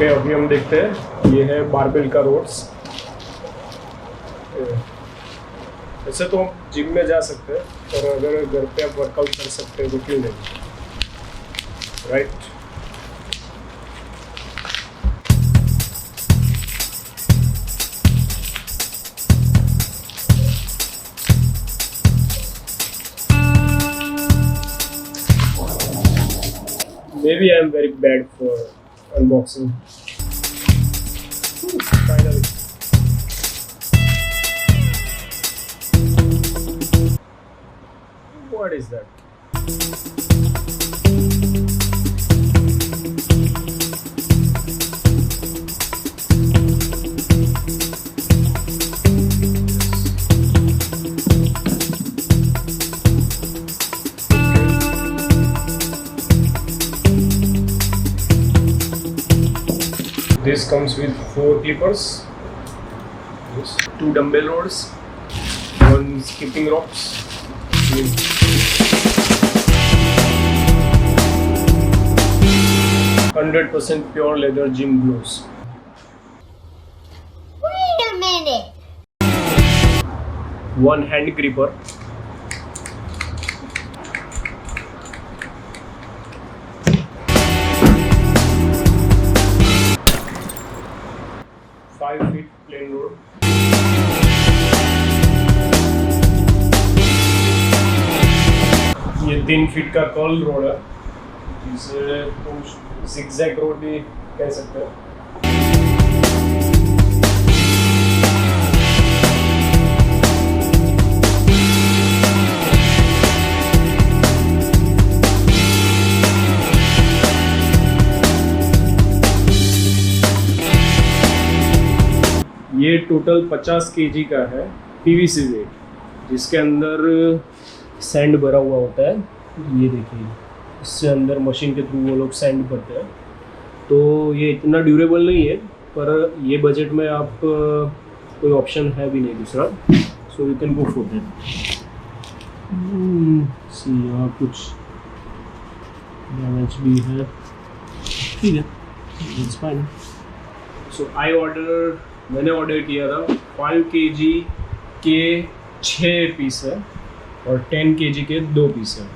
Okay, अभी हम देखते हैं। ये है बारबेल का रोड्स। वैसे तो हम जिम में जा सकते हैं, पर अगर घर पे आप वर्कआउट कर सकते हैं तो क्यों नहीं, right? Maybe I am very bad for unboxing. Finally. What is that? This comes with 4 clippers, 2 dumbbell rods, 1 skipping ropes, 100% pure leather gym gloves. Wait a minute. 1 hand gripper. 5 feet plain road. ये 3 feet का curl road है, जिसे तुम zigzag road भी कह सकते हो। ये टोटल 50 kg का है पीवीसी वेट, जिसके अंदर सैंड भरा हुआ होता है। ये देखिए, इससे अंदर मशीन के थ्रू वो लोग सैंड भरते हैं। तो ये इतना ड्यूरेबल नहीं है, पर ये बजट में आप कोई ऑप्शन है भी नहीं दूसरा, so you can go for that. यहाँ कुछ डैमेज भी है, ठीक है, इट्स फाइन। सो मैंने ऑर्डर किया था 5 kg के 6 पीस है और 10 kg के 2 पीस है।